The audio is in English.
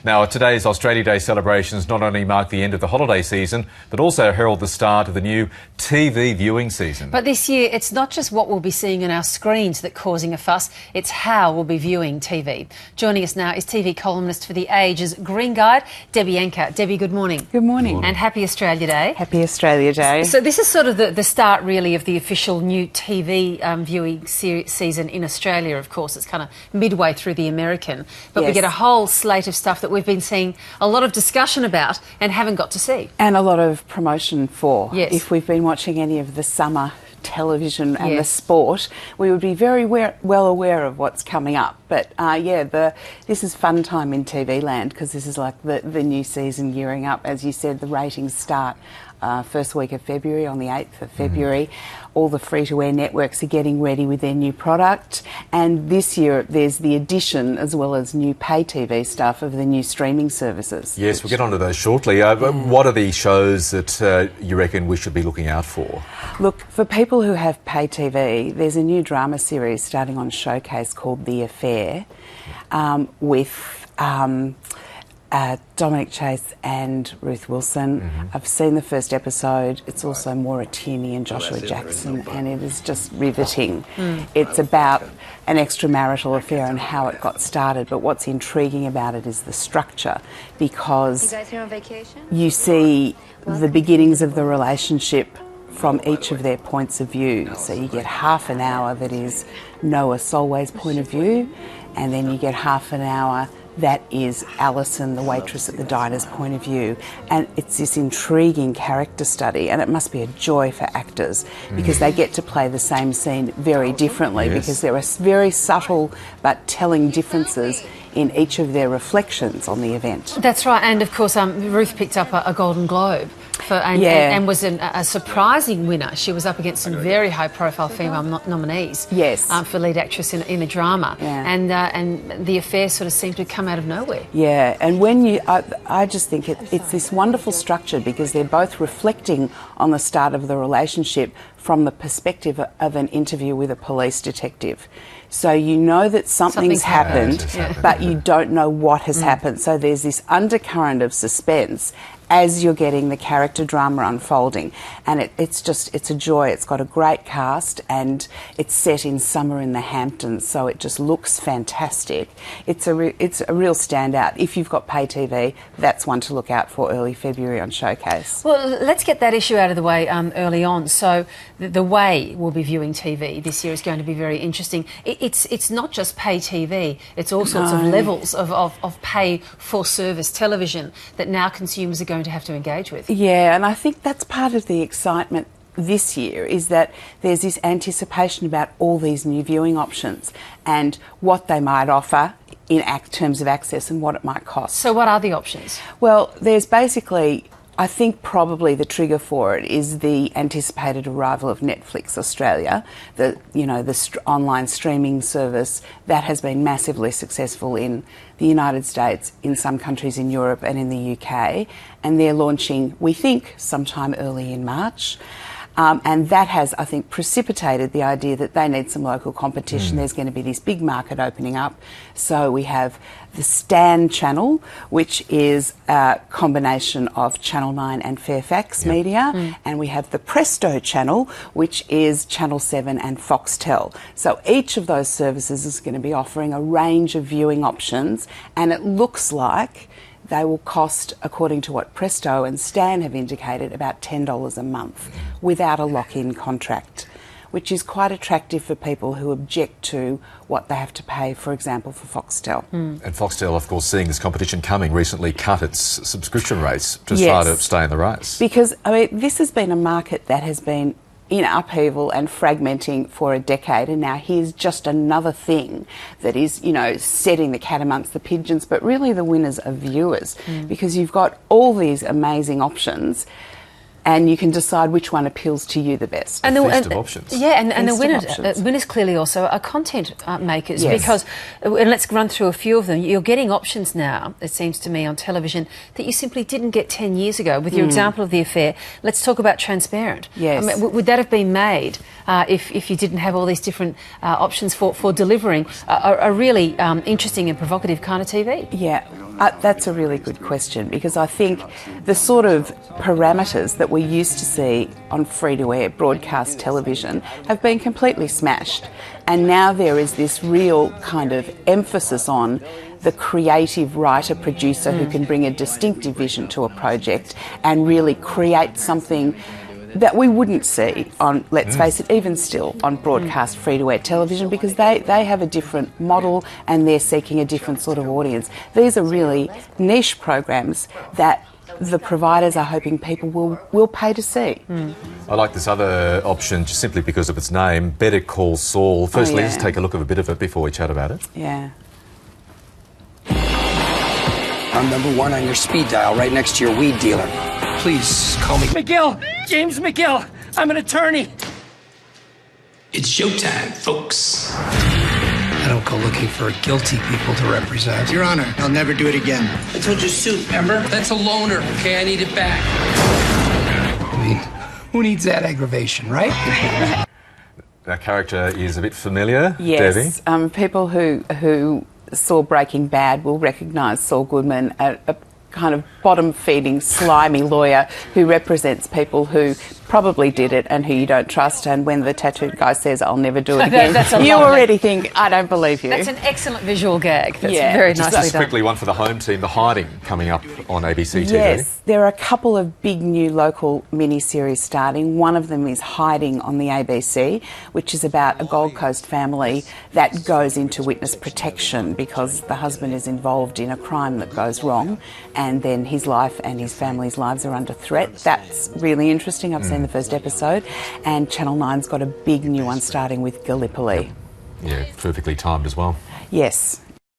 Now, today's Australia Day celebrations not only mark the end of the holiday season, but also herald the start of the new TV viewing season. But this year, it's not just what we'll be seeing on our screens that's causing a fuss, it's how we'll be viewing TV. Joining us now is TV columnist for The Age's Green Guide, Debbie Anker. Debbie, good morning. Good morning. And happy Australia Day. Happy Australia Day. So this is sort of the start, really, of the official new TV viewing season in Australia, of course. It's kind of midway through the American. But we get a whole slate of stuff that we've been seeing a lot of discussion about and haven't got to see. And a lot of promotion for. Yes. If we've been watching any of the summer television and the sport, we would be very well aware of what's coming up. But this is fun time in TV land, because this is like the new season gearing up. As you said, the ratings start first week of February, on the 8th of February. All the free-to-air networks are getting ready with their new product, and this year there's the addition, as well as new pay TV stuff, of the new streaming services. Yes, we'll get onto those shortly. What are the shows that you reckon we should be looking out for? Look, for people who have pay TV, there's a new drama series starting on Showcase called The Affair, with Dominic Chase and Ruth Wilson. I've seen the first episode. It's also Maura Tierney and Joshua Jackson, and it is just riveting. It's about an extramarital affair and how it got started, but what's intriguing about it is the structure, because you guys here on vacation? You see the beginnings of the relationship from each of their points of view. So you get half an hour that is Noah Solway's point of view, and then you get half an hour that is Alison, the waitress at the diner's point of view. And it's this intriguing character study, and it must be a joy for actors, because they get to play the same scene very differently, because there are very subtle but telling differences in each of their reflections on the event. That's right, and of course Ruth picked up a Golden Globe and was a surprising winner. She was up against some very high-profile female nominees for lead actress in a drama, and The Affair sort of seemed to come out of nowhere. Yeah, and when I just think it's this wonderful structure, because they're both reflecting on the start of the relationship from the perspective of an interview with a police detective. So you know that something's happened, but you don't know what has happened. So there's this undercurrent of suspense as you're getting the character drama unfolding, and it's a joy. It's got a great cast, and it's set in summer in the Hamptons, so it just looks fantastic. It's a real standout. If you've got pay TV, that's one to look out for early February on Showcase. Well, let's get that issue out of the way early on. So the way we'll be viewing TV this year is going to be very interesting. It's not just pay TV, it's all sorts of levels of pay for service television that now consumers are going to have to engage with. Yeah, and I think that's part of the excitement this year, is that there's this anticipation about all these new viewing options and what they might offer in terms of access and what it might cost. So what are the options? Well, there's basically, I think probably the trigger for it is the anticipated arrival of Netflix Australia, the online streaming service that has been massively successful in the United States, in some countries in Europe and in the UK, and they're launching, we think, sometime early in March. And that has, I think, precipitated the idea that they need some local competition. There's going to be this big market opening up. So we have the Stan channel, which is a combination of Channel 9 and Fairfax Media. And we have the Presto channel, which is Channel 7 and Foxtel. So each of those services is going to be offering a range of viewing options, and it looks like they will cost, according to what Presto and Stan have indicated, about $10 a month without a lock-in contract, which is quite attractive for people who object to what they have to pay, for example, for Foxtel. And Foxtel, of course, seeing this competition coming, recently cut its subscription rates to try to stay in the race. Because, I mean, this has been a market that has been in upheaval and fragmenting for a decade, and now here's just another thing that is, setting the cat amongst the pigeons, but really the winners are viewers, because you've got all these amazing options and you can decide which one appeals to you the best. And Feast of options. Yeah, and the Feast of winners clearly also are content makers, Yes. because, and let's run through a few of them, you're getting options now, it seems to me, on television that you simply didn't get 10 years ago. With your example of The Affair, let's talk about Transparent. Yes. I mean, would that have been made if you didn't have all these different options for delivering a really interesting and provocative kind of TV? Yeah, that's a really good question, because I think the sort of parameters that we used to see on free-to-air broadcast television have been completely smashed. And now there is this real kind of emphasis on the creative writer-producer who can bring a distinctive vision to a project and really create something that we wouldn't see on, let's face it, even still on broadcast free-to-air television, because they have a different model and they're seeking a different sort of audience. These are really niche programs that the providers are hoping people will pay to see. I like this other option just simply because of its name, Better Call Saul. Firstly, yeah. let's take a look at a bit of it before we chat about it. Yeah. I'm number one on your speed dial, right next to your weed dealer. Please call me McGill! James McGill! I'm an attorney! It's showtime, folks. I don't go looking for guilty people to represent. Your Honor, I'll never do it again. I told you suit, remember? That's a loaner, okay? I need it back. I mean, who needs that aggravation, right? That character is a bit familiar, Yes, Debbie. people who saw Breaking Bad will recognise Saul Goodman, a kind of bottom-feeding, slimy lawyer who represents people who probably did it and who you don't trust. And when the tattooed guy says, "I'll never do it again," you already think, "I don't believe you." That's an excellent visual gag. That's Yeah. very Just nicely done. quickly, one for the home team, The Hiding, coming up on ABC TV. Yes, there are a couple of big new local mini-series starting. One of them is Hiding on the ABC, which is about a Gold Coast family that goes into witness protection because the husband is involved in a crime that goes wrong, and then his life and his family's lives are under threat. That's really interesting. I've seen the first episode, and Channel 9's got a big new one starting with Gallipoli. Yeah, perfectly timed as well. Yes.